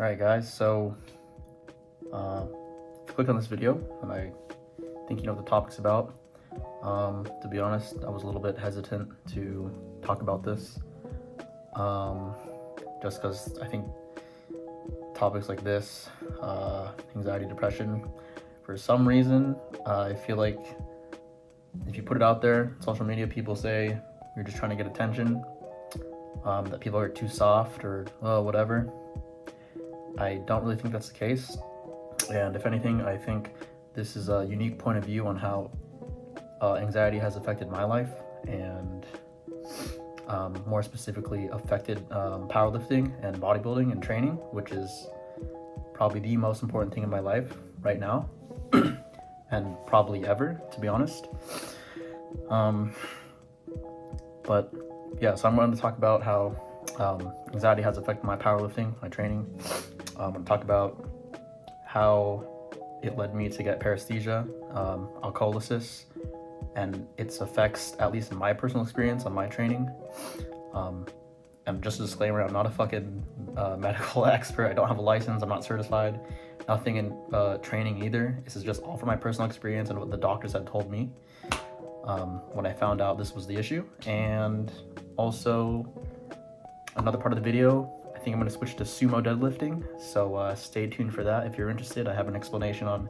Alright guys, so click on this video and I think you know what the topic's about. To be honest, I was a little bit hesitant to talk about this, just because I think topics like this, anxiety, depression, for some reason, I feel like if you put it out there, social media, people say you're just trying to get attention, that people are too soft or whatever. I don't really think that's the case, and if anything, I think this is a unique point of view on how anxiety has affected my life, and more specifically affected powerlifting and bodybuilding and training, which is probably the most important thing in my life right now, and probably ever, to be honest. But yeah, so I'm going to talk about how anxiety has affected my powerlifting, my training. I'm going to talk about how it led me to get paraesthesia, alkalosis, and its effects, at least in my personal experience, on my training. And just a disclaimer, I'm not a fucking medical expert. I don't have a license. I'm not certified. Nothing in training either. This is just all from my personal experience and what the doctors had told me when I found out this was the issue. And also, another part of the video, I think I'm going to switch to sumo deadlifting, so stay tuned for that if you're interested. I have an explanation on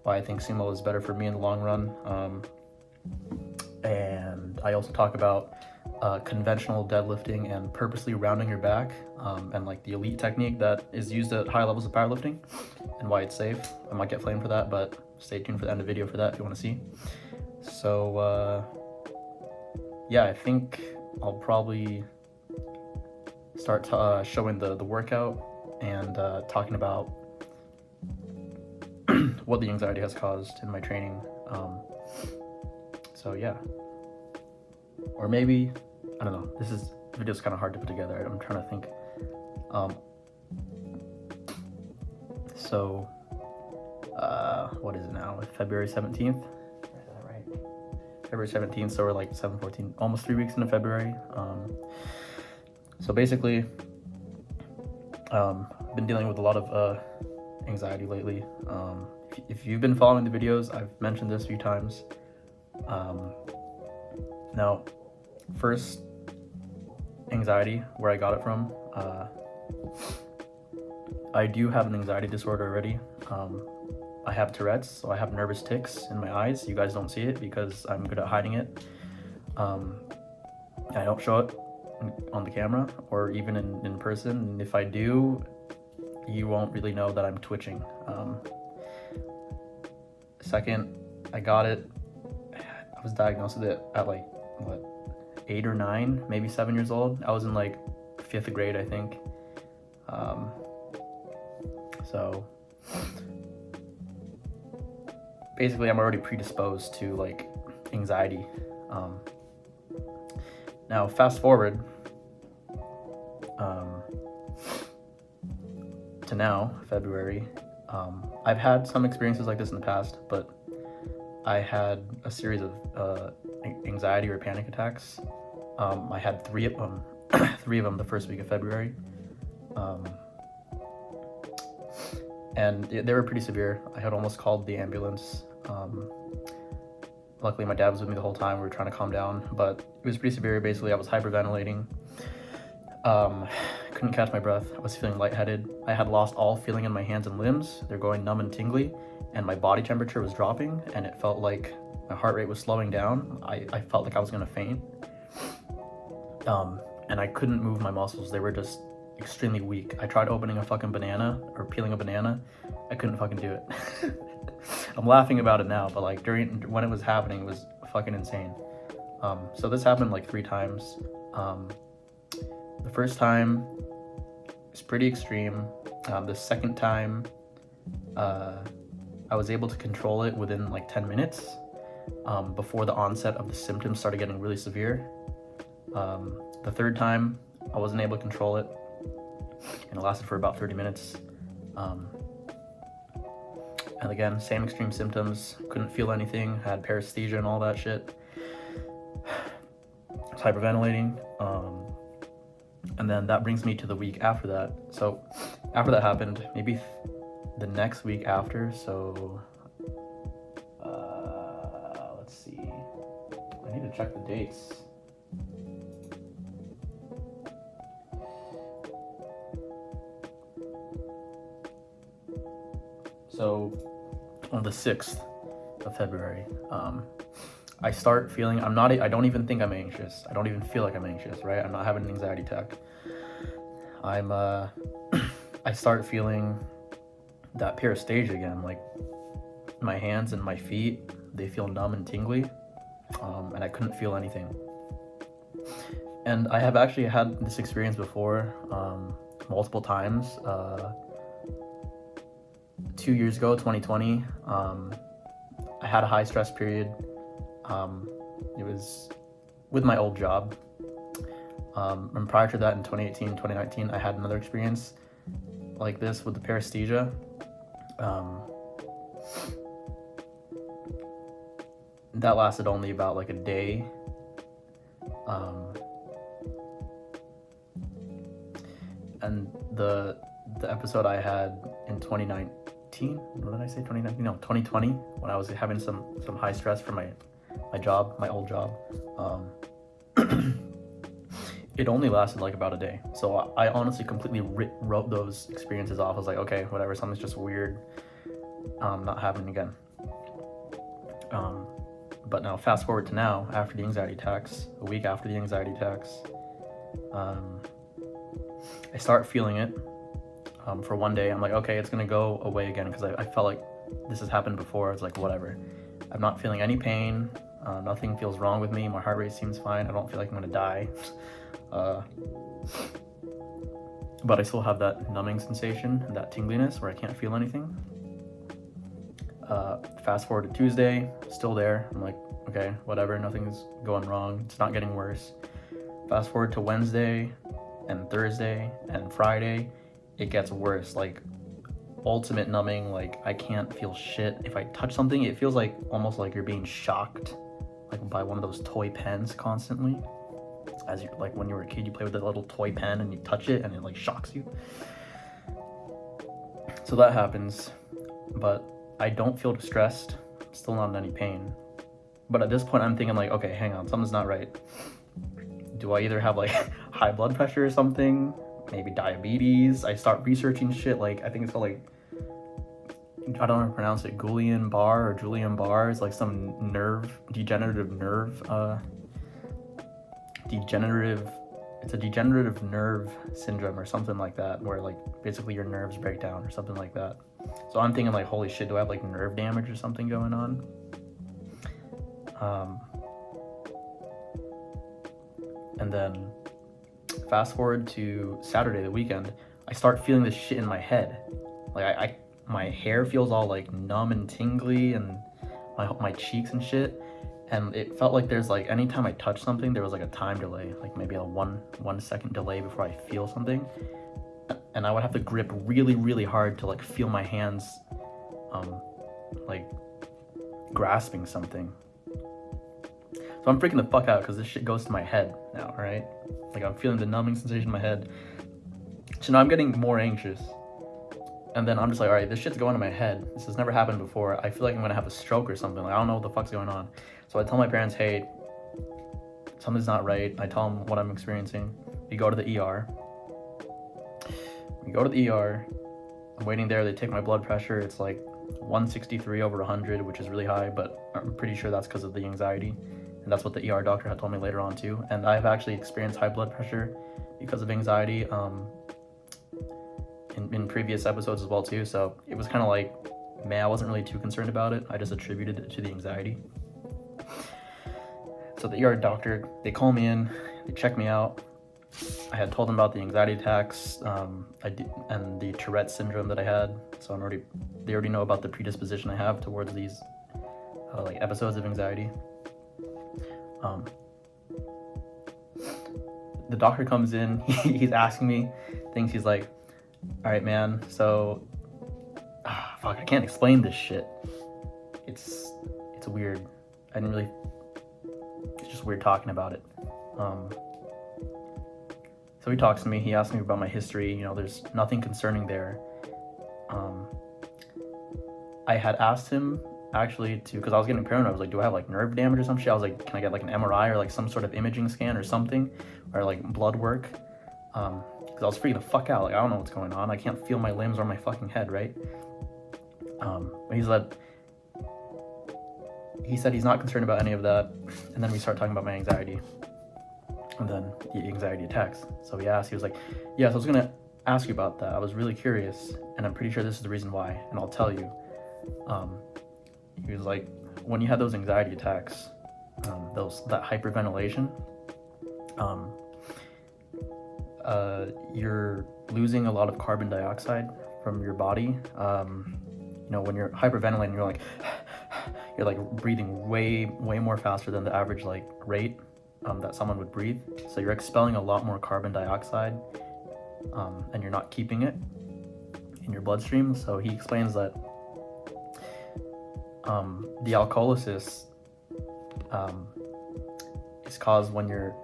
why I think sumo is better for me in the long run. And I also talk about conventional deadlifting and purposely rounding your back, and like the elite technique that is used at high levels of powerlifting and why it's safe. I might get flamed for that, but stay tuned for the end of the video for that if you want to see. So yeah, I think I'll probably start showing the workout and talking about what the anxiety has caused in my training. So yeah, or maybe, I don't know, this video's kind of hard to put together. I'm trying to think. So what is it now? February 17th? Is that right? February 17th, so we're like 7/14, almost 3 weeks into February. So basically, I've been dealing with a lot of anxiety lately. If you've been following the videos, I've mentioned this a few times. Now, first, anxiety, where I got it from. I do have an anxiety disorder already. I have Tourette's, so I have nervous tics in my eyes. You guys don't see it because I'm good at hiding it. I don't show it on the camera or even in person, and if I do, you won't really know that I'm twitching. Second, I got it, I was diagnosed with it at like, what, 8 or 9, maybe 7 years old. I was in like 5th grade, I think. So basically I'm already predisposed to like anxiety. Now fast forward to now, February. I've had some experiences like this in the past, but I had a series of anxiety or panic attacks. I had 3 of them, 3 of them the first week of February. And they were pretty severe. I had almost called the ambulance. Luckily my dad was with me the whole time. We were trying to calm down, but it was pretty severe. Basically, I was hyperventilating. Couldn't catch my breath. I was feeling lightheaded. I had lost all feeling in my hands and limbs. They're going numb and tingly, and my body temperature was dropping, and it felt like my heart rate was slowing down. I felt like I was gonna faint. And I couldn't move my muscles. They were just extremely weak. I tried opening a fucking banana or peeling a banana. I couldn't fucking do it. I'm laughing about it now, but like when it was happening, it was fucking insane. So this happened like 3 times. The first time was pretty extreme. The second time, I was able to control it within like 10 minutes, before the onset of the symptoms started getting really severe. The third time, I wasn't able to control it, and it lasted for about 30 minutes. And again, same extreme symptoms, couldn't feel anything, had paraesthesia and all that shit. I was hyperventilating. And then that brings me to the week after that. So after that happened, maybe the next week after, so let's see, I need to check the dates. So on the 6th of February, I start feeling, I don't even think I'm anxious. I don't even feel like I'm anxious, right? I'm not having an anxiety attack. I start feeling that paraestesia again, like my hands and my feet, they feel numb and tingly, and I couldn't feel anything. And I have actually had this experience before, multiple times. 2 years ago, 2020, I had a high stress period. It was with my old job. And prior to that, in 2018, 2019, I had another experience like this with the paraestesia. That lasted only about like a day. And the episode I had in 2019, what did I say, 2019? No, 2020, when I was having some high stress for my job, my old job. It only lasted like about a day. So I honestly completely wrote those experiences off. I was like, okay, whatever, something's just weird, not happening again. But now fast forward to now, after the anxiety attacks, a week after the anxiety attacks, I start feeling it. For one day, I'm like, okay, it's gonna go away again, because I felt like this has happened before. It's like, whatever. I'm not feeling any pain. Nothing feels wrong with me. My heart rate seems fine. I don't feel like I'm gonna die. But I still have that numbing sensation and that tingliness where I can't feel anything. Fast forward to Tuesday, still there. I'm like, okay, whatever, nothing's going wrong. It's not getting worse. Fast forward to Wednesday and Thursday and Friday, it gets worse. Like ultimate numbing, like I can't feel shit. If I touch something, it feels like almost like you're being shocked, like by one of those toy pens constantly. As you, like when you were a kid, you play with a little toy pen and you touch it and it like shocks you. So that happens, but I don't feel distressed, still not in any pain. But at this point I'm thinking like, okay, hang on, something's not right. Do I either have like high blood pressure or something? Maybe diabetes? I start researching shit, like I think it's called like, I don't know how to pronounce it, Guillain-Barré or Julian-Barré. It's like some degenerative nerve syndrome or something like that, where like basically your nerves break down or something like that. So I'm thinking like, holy shit, do I have like nerve damage or something going on? And then fast forward to Saturday, the weekend, I start feeling this shit in my head. Like my hair feels all like numb and tingly, and my cheeks and shit. And it felt like there's like, anytime I touch something, there was like a time delay, like maybe a one second delay before I feel something. And I would have to grip really, really hard to like feel my hands like grasping something. So I'm freaking the fuck out because this shit goes to my head now, right? Like I'm feeling the numbing sensation in my head. So now I'm getting more anxious. And then I'm just like, all right, this shit's going to my head. This has never happened before. I feel like I'm gonna have a stroke or something. Like I don't know what the fuck's going on. So I tell my parents, hey, something's not right. I tell them what I'm experiencing. We go to the ER. I'm waiting there. They take my blood pressure. It's like 163 over 100, which is really high, but I'm pretty sure that's because of the anxiety. And that's what the ER doctor had told me later on too. And I've actually experienced high blood pressure because of anxiety in previous episodes as well too. So it was kind of like, man, I wasn't really too concerned about it. I just attributed it to the anxiety. So the ER doctor, they call me in, they check me out. I had told them about the anxiety attacks and the Tourrette syndrome that I had. So they already know about the predisposition I have towards these like episodes of anxiety. The doctor comes in, he's asking me things. He's like, all right, man, so fuck, I can't explain this shit. It's weird. It's just weird talking about it. So he talks to me, he asks me about my history, you know, there's nothing concerning there. I had asked him actually to, because I was getting paranoid, I was like, do I have like nerve damage or some shit? I was like, can I get like an MRI or like some sort of imaging scan or something, or like blood work? Because I was freaking the fuck out, like I don't know what's going on, I can't feel my limbs or my fucking head, right? But he said he's not concerned about any of that, and then we start talking about my anxiety, and then the anxiety attacks. So he was like, yeah, so I was gonna ask you about that. I was really curious, and I'm pretty sure this is the reason why, and I'll tell you. He was like, when you had those anxiety attacks, that hyperventilation, you're losing a lot of carbon dioxide from your body. You know, when you're hyperventilating, you're like breathing way more faster than the average like rate that someone would breathe. So you're expelling a lot more carbon dioxide, and you're not keeping it in your bloodstream. So he explains that the alkalosis is caused when your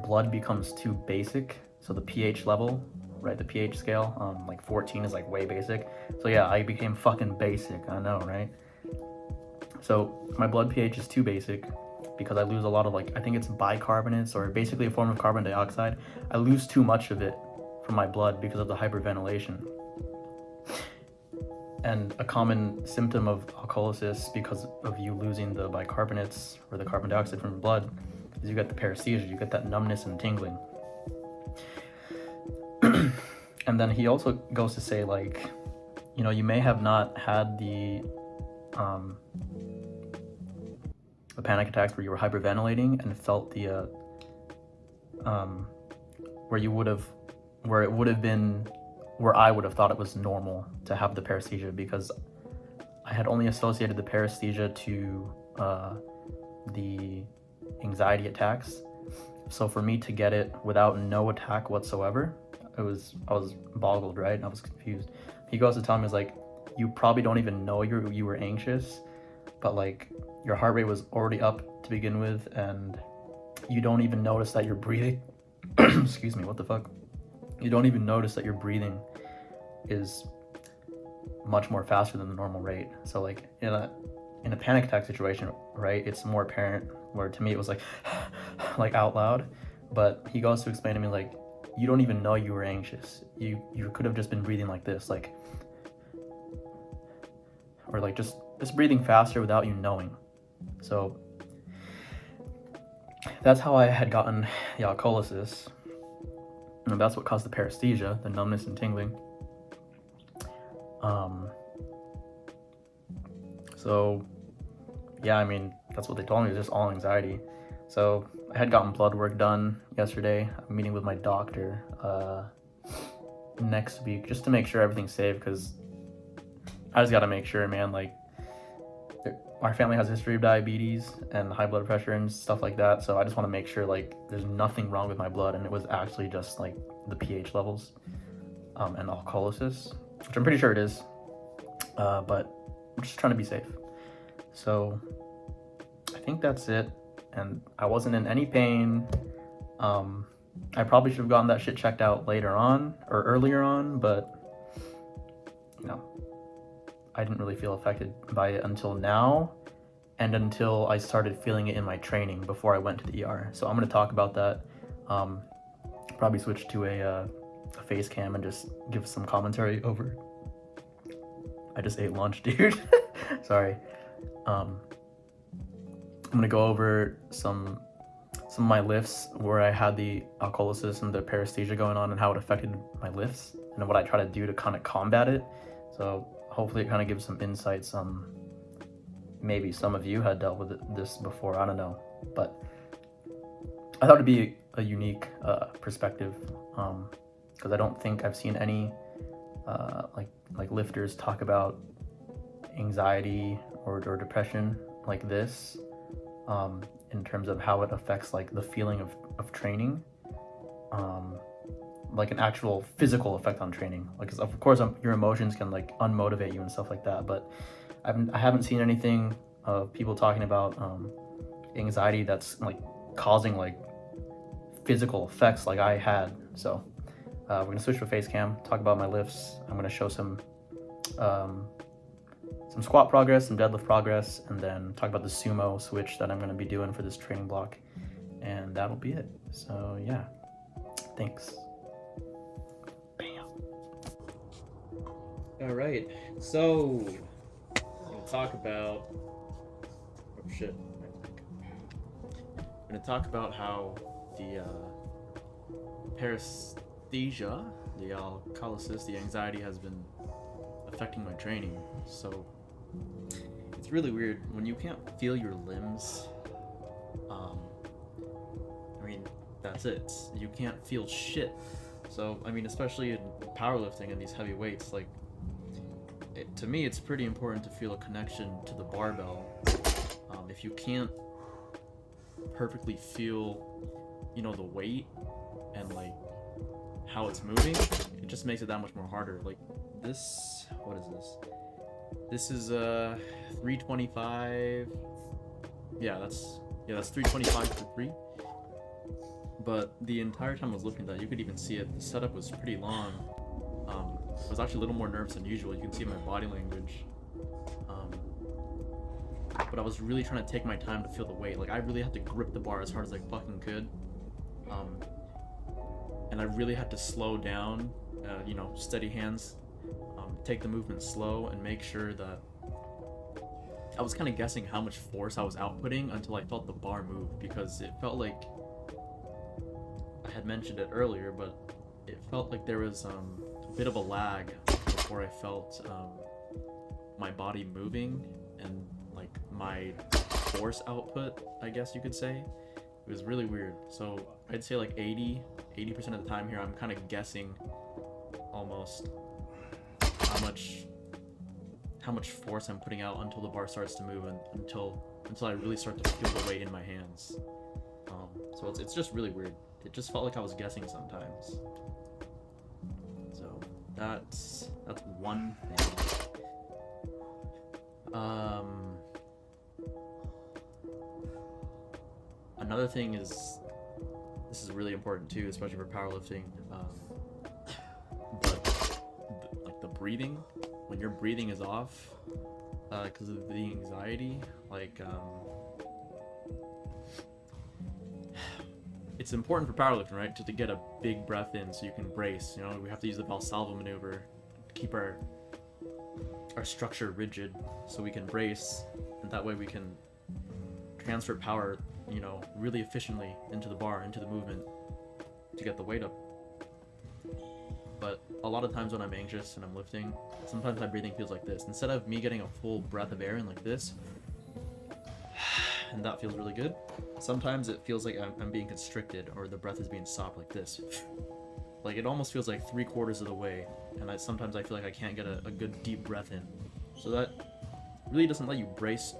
blood becomes too basic. So the pH level, right, the pH scale, like 14 is like way basic. So yeah, I became fucking basic, I know, right? So my blood pH is too basic because I lose a lot of, like, I think it's bicarbonates, or basically a form of carbon dioxide. I lose too much of it from my blood because of the hyperventilation. And a common symptom of alkalosis, because of you losing the bicarbonates or the carbon dioxide from your blood, is you get the paraestesia, you get that numbness and tingling. And then he also goes to say, like, you know, you may have not had the panic attacks where you were hyperventilating and felt the where I would have thought it was normal to have the paraesthesia, because I had only associated the paraesthesia to the anxiety attacks. So for me to get it without no attack whatsoever, I was boggled, right? I was confused. He goes to tell me, he's like, you probably don't even know you were anxious, but like your heart rate was already up to begin with, and you don't even notice that you're breathing. Excuse me, what the fuck? You don't even notice that your breathing is much more faster than the normal rate. So like in a panic attack situation, right, it's more apparent, where to me it was like like out loud. But he goes to explain to me, like, you don't even know you were anxious. You could have just been breathing like this, like, or like just breathing faster without you knowing. So that's how I had gotten the alkalosis, and that's what caused the paraesthesia, the numbness and tingling. So yeah, I mean, that's what they told me, it was just all anxiety. So I had gotten blood work done yesterday. I'm meeting with my doctor next week just to make sure everything's safe, because I just gotta make sure, man, like, our family has a history of diabetes and high blood pressure and stuff like that, so I just want to make sure, like, there's nothing wrong with my blood, and it was actually just like the pH levels and alkalosis, which I'm pretty sure it is, but I'm just trying to be safe. So I think that's it, and I wasn't in any pain. I probably should have gotten that shit checked out later on or earlier on, but you know, I didn't really feel affected by it until now, and until I started feeling it in my training before I went to the ER. So I'm going to talk about that. Probably switch to a face cam and just give some commentary over. I just ate lunch, dude. Sorry. I'm going to go over some of my lifts where I had the alkalosis and the paraesthesia going on, and how it affected my lifts, and what I try to do to kind of combat it. So hopefully it kind of gives some insights. Maybe some of you had dealt with this before, I don't know, but I thought it'd be a unique perspective, because I don't think I've seen any like lifters talk about anxiety or depression like this, in terms of how it affects like the feeling of training, like an actual physical effect on training. Like, of course your emotions can like unmotivate you and stuff like that, but I haven't seen anything of people talking about anxiety that's like causing like physical effects like I had. So we're gonna switch to a face cam, talk about my lifts. I'm gonna show some squat progress, some deadlift progress, and then talk about the sumo switch that I'm gonna be doing for this training block. And that'll be it. So yeah, thanks. Bam. All right, so we'll talk about, oh shit. I'm gonna talk about how the Paraestesia, the Alkalosis, the anxiety has been affecting my training. So it's really weird when you can't feel your limbs. I mean, that's it. You can't feel shit. So I mean, especially in powerlifting and these heavy weights, like to me, it's pretty important to feel a connection to the barbell. If you can't perfectly feel, you know, the weight and like how it's moving, it just makes it that much more harder. Like this, what is this? This is 325. Yeah, that's 325 for 3. But the entire time I was looking at that, you could even see it. The setup was pretty long. I was actually a little more nervous than usual. You can see my body language. But I was really trying to take my time to feel the weight. Like I really had to grip the bar as hard as I fucking could. And I really had to slow down, you know, steady hands, take the movement slow, and make sure that I was kind of guessing how much force I was outputting until I felt the bar move, because it felt like, I had mentioned it earlier, but it felt like there was a bit of a lag before I felt my body moving and like my force output, I guess you could say. It was really weird. So I'd say like 80% of the time here, I'm kind of guessing almost how much force I'm putting out until the bar starts to move, and until I really start to feel the weight in my hands. So it's just really weird. It just felt like I was guessing sometimes. So that's one thing. Another thing is, this is really important too, especially for powerlifting. But like the breathing, when your breathing is off, because of the anxiety, like it's important for powerlifting, right? To get a big breath in so you can brace. You know, we have to use the Valsalva maneuver to keep our structure rigid so we can brace, and that way we can transfer power, you know, really efficiently into the bar, into the movement, to get the weight up. But a lot of times when I'm anxious and I'm lifting, sometimes my breathing feels like this. Instead of me getting a full breath of air in like this, and that feels really good, sometimes it feels like I'm being constricted, or the breath is being stopped like this. Like it almost feels like 3/4 of the way, and sometimes I feel like I can't get a good deep breath in. So that really doesn't let you brace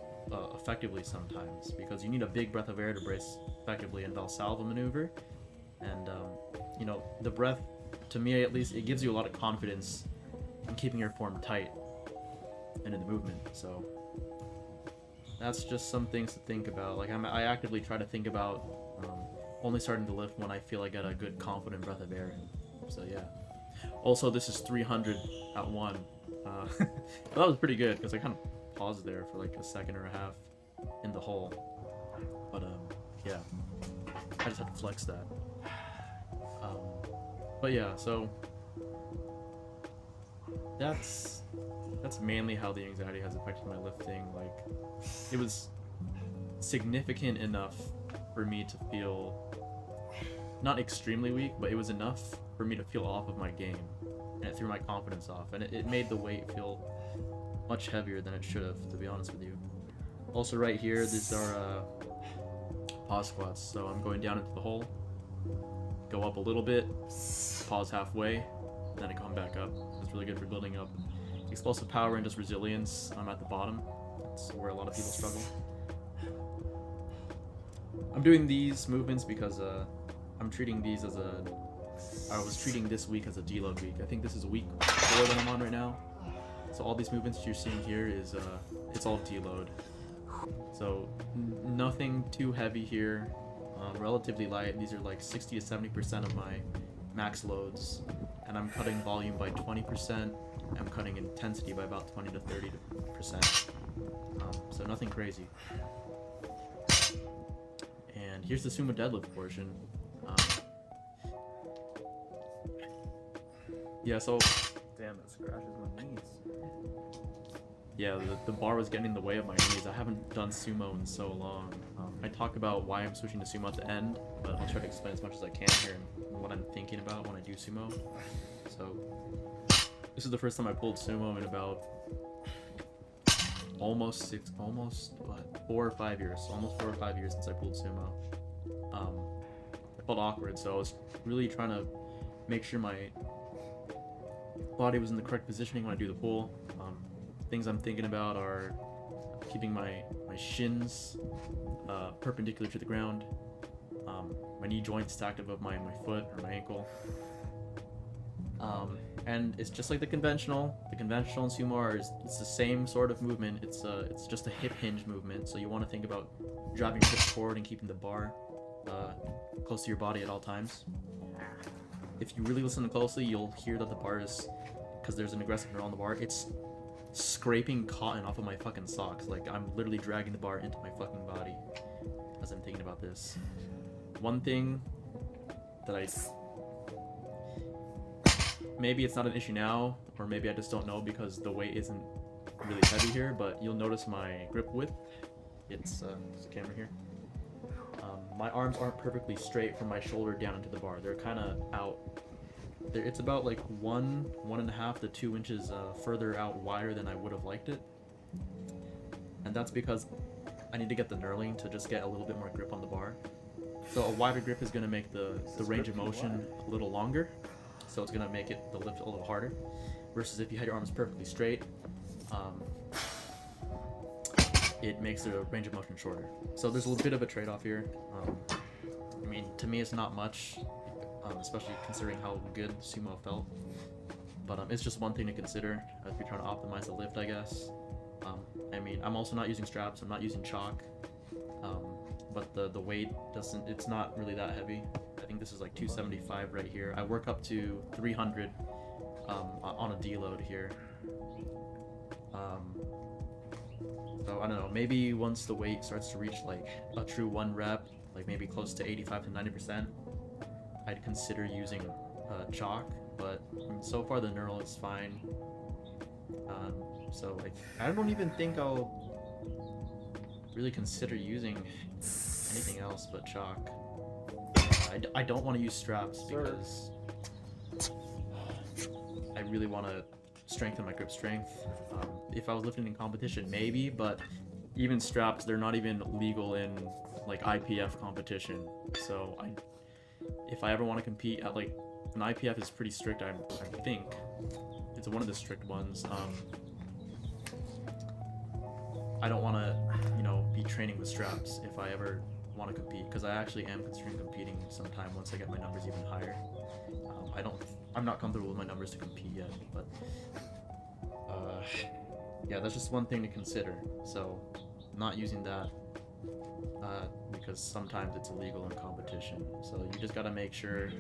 effectively sometimes, because you need a big breath of air to brace effectively in Valsalva maneuver. And you know, the breath, to me at least, it gives you a lot of confidence in keeping your form tight and in the movement. So that's just some things to think about. Like I actively try to think about only starting to lift when I feel I get a good confident breath of air in. So yeah. Also, this is 300 at 1. That was pretty good, because I kind of paused there for like a second or a half in the hole. But yeah, I just had to flex that. But yeah, so that's mainly how the anxiety has affected my lifting. Like, it was significant enough for me to feel not extremely weak, but it was enough for me to feel off of my game, and it threw my confidence off, and it made the weight feel much heavier than it should have, to be honest with you. Also right here, these are pause squats. So I'm going down into the hole, go up a little bit, pause halfway, then I come back up. It's really good for building up explosive power and just resilience. I'm at the bottom. That's where a lot of people struggle. I'm doing these movements because I'm treating these as I was treating this week as a deload week. I think this is week 4 that I'm on right now. So all these movements you're seeing here is it's all deload. So nothing too heavy here, relatively light. These are like 60 to 70% of my max loads, and I'm cutting volume by 20%. I'm cutting intensity by about 20 to 30%. So nothing crazy. And here's the sumo deadlift portion. Yeah, so Damn, it scratches my knees. yeah, the bar was getting in the way of my knees. I haven't done sumo in so long. I talk about why I'm switching to sumo at the end, but I'll try to explain as much as I can here and what I'm thinking about when I do sumo. So this is the first time I pulled sumo in about almost 4 or 5 years. Almost 4 or 5 years since I pulled sumo. It felt awkward, so I was really trying to make sure my body was in the correct positioning when I do the pull. Things I'm thinking about are keeping my shins perpendicular to the ground, my knee joint stacked above my foot or my ankle. And it's just like the conventional. The conventional in sumo it's the same sort of movement. It's just a hip hinge movement. So you want to think about driving your hips forward and keeping the bar close to your body at all times. If you really listen closely, you'll hear that the bar is, because there's an aggressive neural on the bar, it's scraping cotton off of my fucking socks. Like, I'm literally dragging the bar into my fucking body as I'm thinking about this. One thing that maybe it's not an issue now, or maybe I just don't know because the weight isn't really heavy here, but you'll notice my grip width. It's there's a camera here. My arms aren't perfectly straight from my shoulder down into the bar. They're kind of out. It's about like 1.5 to 2 inches further out wider than I would have liked it. And that's because I need to get the knurling to just get a little bit more grip on the bar. So a wider grip is going to make the range of motion a little longer. So it's going to make the lift a little harder. Versus if you had your arms perfectly straight, it makes the range of motion shorter. So there's a little bit of a trade-off here. I mean, to me it's not much, especially considering how good sumo felt. But it's just one thing to consider as we try to optimize the lift, I guess. I mean, I'm also not using straps, I'm not using chalk. But the weight it's not really that heavy. I think this is like 275 right here. I work up to 300 on a deload here. So I don't know, maybe once the weight starts to reach like a true 1 rep, like maybe close to 85 to 90%, I'd consider using chalk, but so far the knurl is fine. So I don't even think I'll really consider using anything else but chalk. I don't want to use straps because I really want to strengthen my grip strength. If I was lifting in competition, maybe, but even straps, they're not even legal in like IPF competition. So if I ever want to compete at like an IPF is pretty strict. I think it's one of the strict ones. I don't want to, be training with straps if I ever want to compete, because I actually am considering competing sometime once I get my numbers even higher. I'm not comfortable with my numbers to compete yet, but yeah, that's just one thing to consider. So not using that because sometimes it's illegal in competition. So you just got to make sure.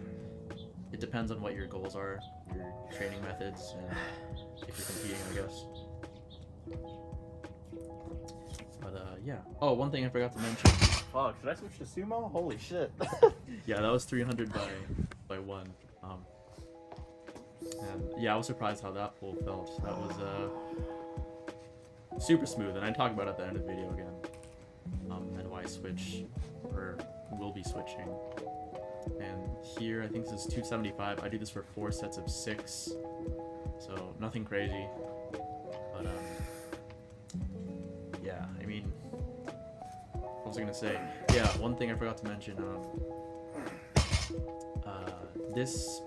It depends on what your goals are, your training methods, and if you're competing, I guess. But yeah. Oh, one thing I forgot to mention. Fuck, should I switch to sumo? Holy shit. Yeah, that was 300 by 1. And yeah, I was surprised how that pull felt. That was super smooth, and I talk about it at the end of the video again. And why I switch, or will be switching. And here, I think this is 275. I do this for 4 sets of 6, so nothing crazy. But yeah, I mean, what was I gonna say? Yeah, one thing I forgot to mention. This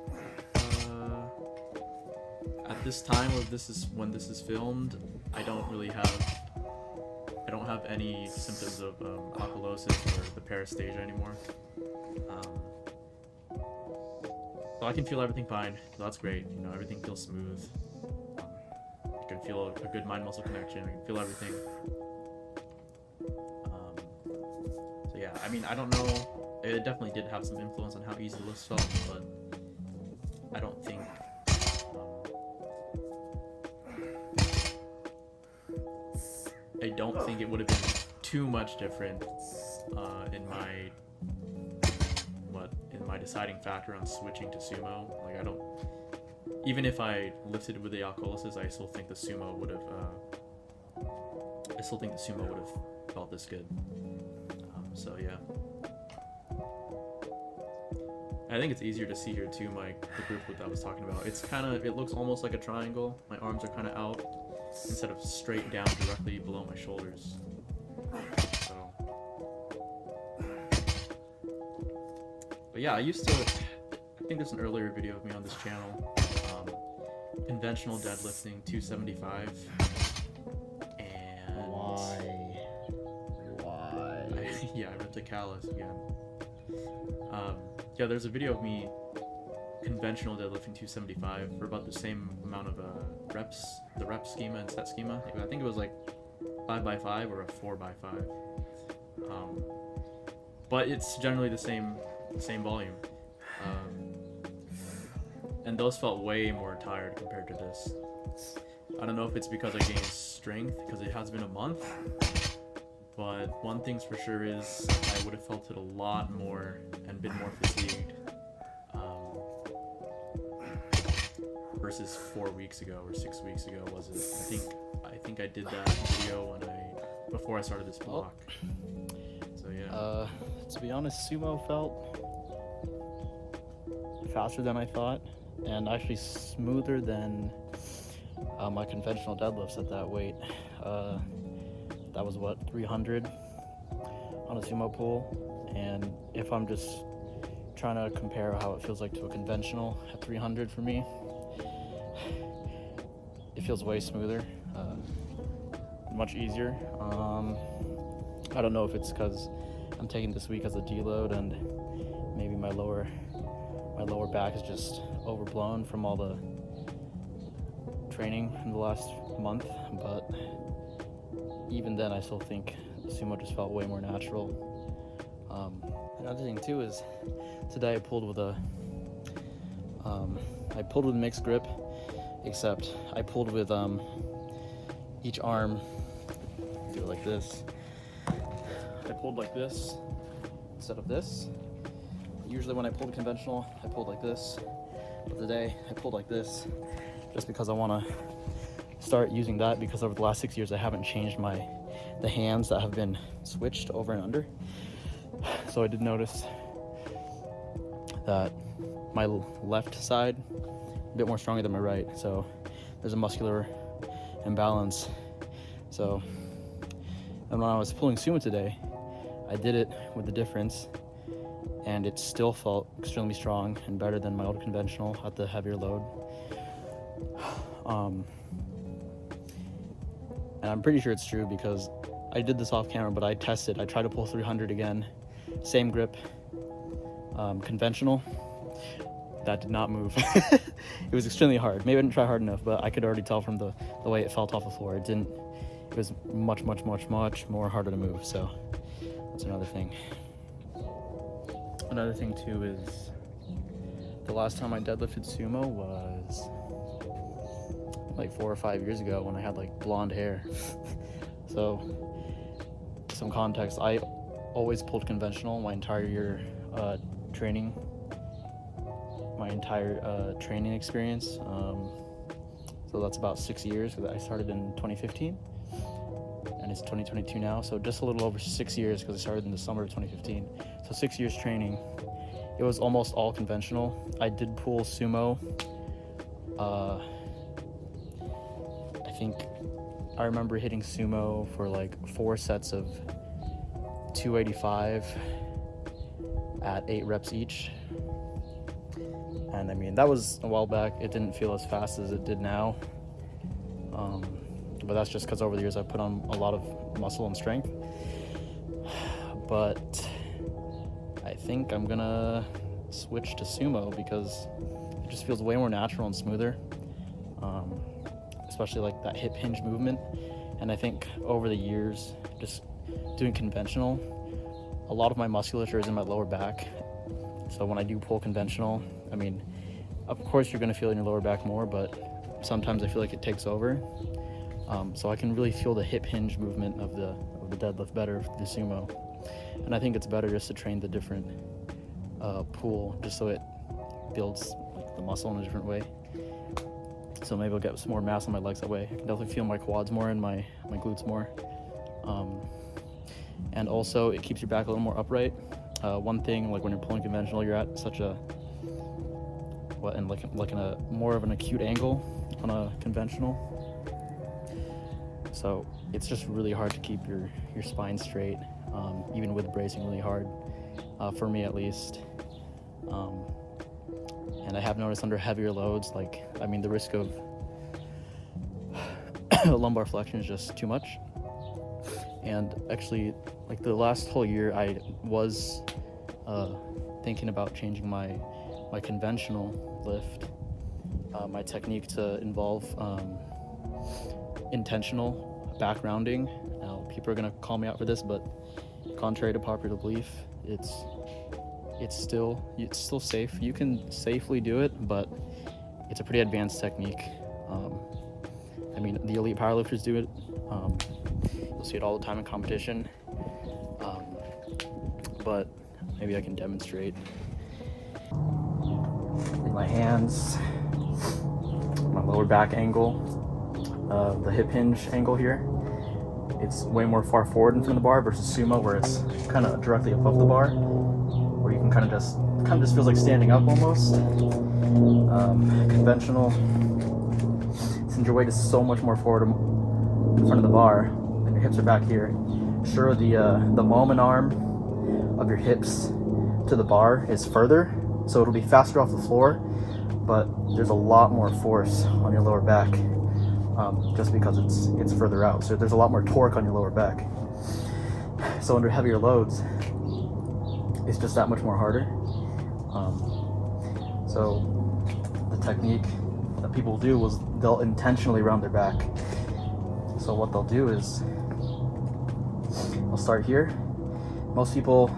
at this time of when this is filmed, I don't have any symptoms of alkalosis or the paraestesia anymore. So I can feel everything fine, so that's great. Everything feels smooth. I can feel a good mind-muscle connection. I can feel everything. So yeah, I mean, I don't know. It definitely did have some influence on how easy the lifts felt, but I don't think it would have been too much different in my deciding factor on switching to sumo. Like even if I lifted with the alkalosis, I still think the sumo would have felt this good. So yeah, I think it's easier to see here too. The group that I was talking about. It looks almost like a triangle. My arms are kind of out instead of straight down directly below my shoulders. So, but yeah, I think there's an earlier video of me on this channel. Conventional deadlifting 275. And Why? Yeah, I ripped a callus again. Yeah, there's a video of me conventional deadlifting 275 for about the same amount of reps, the rep schema and set schema. I think it was like 5x5 or a 4x5. But it's generally the same volume. And those felt way more tired compared to this. I don't know if it's because I gained strength, because it has been a month, but one thing's for sure is I would have felt it a lot more and been more fatigued versus 4 weeks ago or 6 weeks ago, was it? I think I did that video before I started this block. So yeah. To be honest, sumo felt faster than I thought, and actually smoother than my conventional deadlifts at that weight. That was what, 300 on a sumo pull, and if I'm just trying to compare how it feels like to a conventional at 300 for me, it feels way smoother, much easier. I don't know if it's because I'm taking this week as a deload and maybe my lower back is just overblown from all the training in the last month, but even then I still think the sumo just felt way more natural. Another thing too is today I pulled with a mixed grip, except I pulled with each arm, do it like this. I pulled like this instead of this. Usually when I pulled conventional, I pulled like this, but today I pulled like this just because I want to start using that, because over the last 6 years I haven't changed the hands that have been switched over and under. So I did notice that my left side a bit more stronger than my right, so there's a muscular imbalance. So, and when I was pulling sumo today, I did it with the difference, and it still felt extremely strong and better than my old conventional at the heavier load. And I'm pretty sure it's true because I did this off camera, but I tested. I tried to pull 300 again, same grip, conventional. That did not move. It was extremely hard. Maybe I didn't try hard enough, but I could already tell from the way it felt off the floor. It was much more harder to move. So that's another thing. Another thing too is the last time I deadlifted sumo was like 4 or 5 years ago when I had like blonde hair. So some context, I always pulled conventional my entire year training, my entire training experience. So that's about 6 years, because I started in 2015 and it's 2022 now, so just a little over 6 years, because I started in the summer of 2015. So 6 years training. It was almost all conventional. I did pull sumo. I think I remember hitting sumo for like 4 sets of 285 at 8 reps each. And I mean, that was a while back. It didn't feel as fast as it did now. But that's just because over the years I've put on a lot of muscle and strength. But I think I'm gonna switch to sumo because it just feels way more natural and smoother. Especially like that hip hinge movement. And I think over the years, just doing conventional, a lot of my musculature is in my lower back. So when I do pull conventional, I mean, Of course, you're going to feel it in your lower back more, but sometimes I feel like it takes over. So I can really feel the hip hinge movement of the deadlift better for the sumo. And I think it's better just to train the different pull, just so it builds like the muscle in a different way. So maybe I'll get some more mass on my legs that way. I can definitely feel my quads more and my glutes more. And also it keeps your back a little more upright. One thing, like when you're pulling conventional, you're at such a like in a more of an acute angle on a conventional. So it's just really hard to keep your spine straight, even with bracing really hard, for me at least. And I have noticed under heavier loads, like, I mean, the risk of lumbar flexion is just too much. And actually, like the last whole year, I was thinking about changing my conventional lift, my technique to involve intentional back rounding. Now, people are gonna call me out for this, but contrary to popular belief, it's still safe. You can safely do it, but it's a pretty advanced technique. I mean, the elite powerlifters do it. You'll see it all the time in competition. But maybe I can demonstrate. In my hands, my lower back angle, the hip hinge angle here, it's way more far forward in front of the bar versus sumo, where it's kind of directly above the bar, where you can kind of just feels like standing up almost. Conventional, since your weight is so much more forward in front of the bar and your hips are back here, sure, the moment arm of your hips to the bar is further, so it'll be faster off the floor, but there's a lot more force on your lower back, just because it's further out. So there's a lot more torque on your lower back. So under heavier loads, it's just that much more harder. So the technique that people do is they'll intentionally round their back. So what they'll do is they'll start here. Most people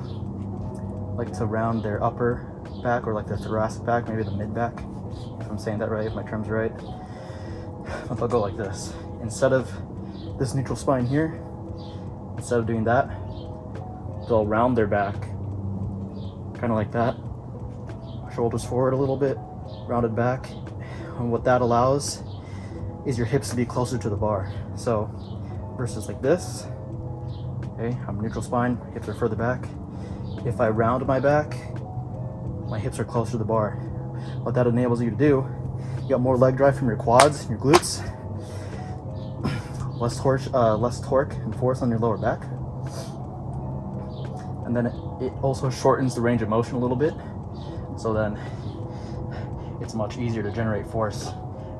like to round their upper back, or like their thoracic back, maybe the mid back, if I'm saying that right, if my term's right. But they'll go like this. Instead of this neutral spine here, instead of doing that, they'll round their back, kind of like that. Shoulders forward a little bit, rounded back. And what that allows is your hips to be closer to the bar. So versus like this, okay, I'm neutral spine, hips are further back. If I round my back, my hips are closer to the bar. What that enables you to do, you got more leg drive from your quads and your glutes, less torque and force on your lower back. And then it also shortens the range of motion a little bit. So then it's much easier to generate force,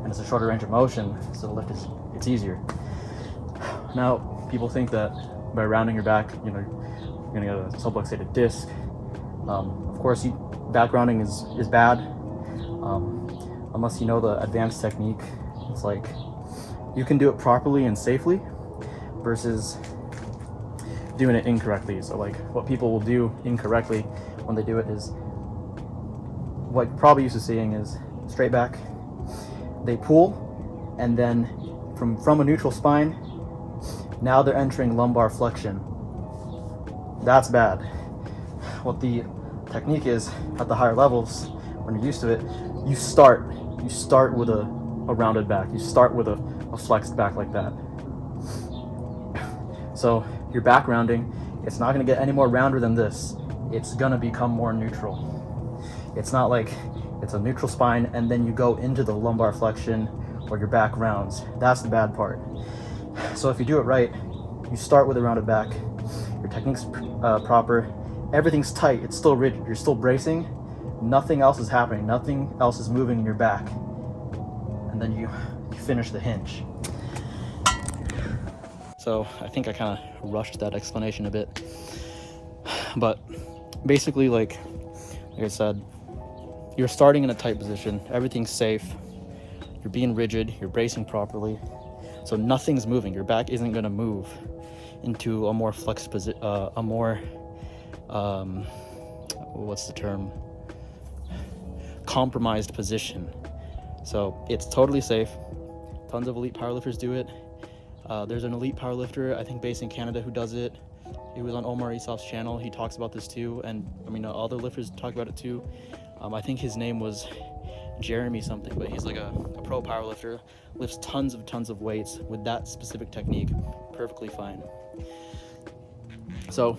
and it's a shorter range of motion, so the lift it's easier. Now, people think that by rounding your back, you're gonna get a subluxated disc. Of course, back rounding is bad, unless you know the advanced technique. It's like you can do it properly and safely versus doing it incorrectly. So like what people will do incorrectly when they do it is, what you're probably used to seeing is straight back, they pull, and then from a neutral spine, now they're entering lumbar flexion. That's bad. What the technique is at the higher levels, when you're used to it, you start with a rounded back. You start with a flexed back like that. So your back rounding, it's not gonna get any more rounder than this. It's gonna become more neutral. It's not like it's a neutral spine and then you go into the lumbar flexion or your back rounds. That's the bad part. So if you do it right, you start with a rounded back, your technique's proper, everything's tight, it's still rigid, you're still bracing, nothing else is happening, nothing else is moving in your back. And then you finish the hinge. So I think I kind of rushed that explanation a bit. But basically, like I said, you're starting in a tight position, everything's safe, you're being rigid, you're bracing properly, so nothing's moving. Your back isn't going to move into a more flexed position, a more, what's the term? compromised position. So it's totally safe. Tons of elite powerlifters do it. There's an elite powerlifter, I think based in Canada, who does it. He was on Omar Isof's channel. He talks about this too, and I mean other lifters talk about it too. I think his name was Jeremy something, but he's like a pro powerlifter, lifts tons of weights with that specific technique perfectly fine. So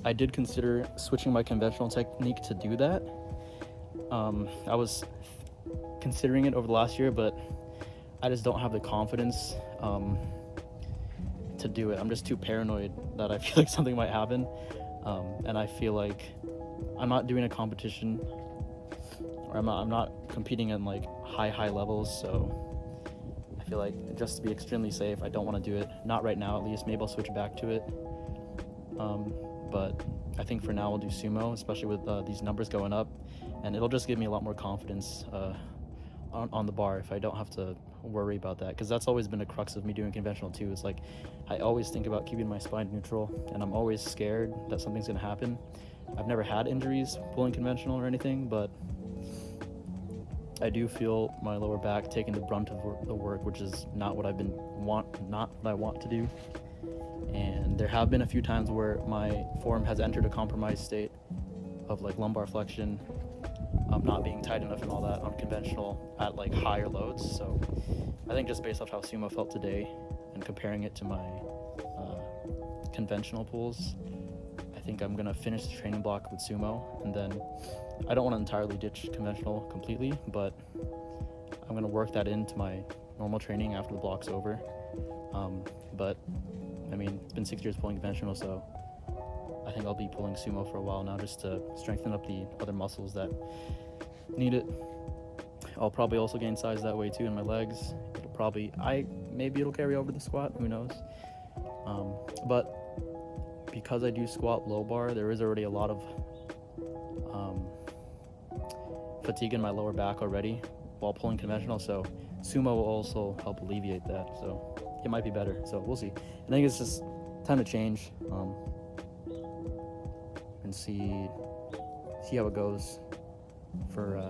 I did consider switching my conventional technique to do that. I was considering it over the last year, but I just don't have the confidence to do it. I'm just too paranoid that I feel like something might happen, and I feel like I'm not doing a competition, or I'm not competing in like high levels, so I feel like just to be extremely safe, I don't want to do it. Not right now, at least. Maybe I'll switch back to it. But I think for now we'll do sumo, especially with these numbers going up, and it'll just give me a lot more confidence on the bar if I don't have to worry about that, because that's always been a crux of me doing conventional too. It's like I always think about keeping my spine neutral, and I'm always scared that something's gonna happen. I've never had injuries pulling conventional or anything, but I do feel my lower back taking the brunt of the work, which is not what I want to do. And there have been a few times where my form has entered a compromised state of like lumbar flexion, not being tight enough and all that on conventional at like higher loads. So I think just based off how sumo felt today and comparing it to my conventional pulls, I think I'm gonna finish the training block with sumo, and then I don't want to entirely ditch conventional completely, but I'm gonna work that into my normal training after the block's over. But I mean, it's been 6 years pulling conventional, so I think I'll be pulling sumo for a while now, just to strengthen up the other muscles that need it. I'll probably also gain size that way too in my legs. Maybe it'll carry over the squat, who knows. But because I do squat low bar, there is already a lot of fatigue in my lower back already while pulling conventional, so sumo will also help alleviate that, so it might be better. So we'll see. I think it's just time to change and see how it goes for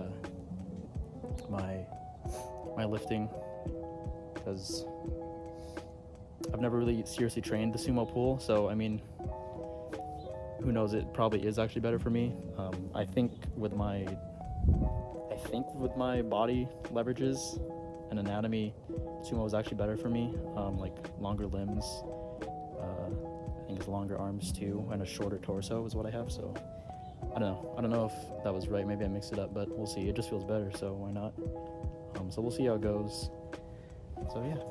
my lifting, because I've never really seriously trained the sumo pull, so I mean, who knows, it probably is actually better for me. I think with my body leverages and anatomy, sumo is actually better for me. Like longer limbs, I think it's longer arms too, and a shorter torso is what I have. So I don't know if that was right. Maybe I mixed it up, but we'll see. It just feels better, so why not? So we'll see how it goes. So yeah.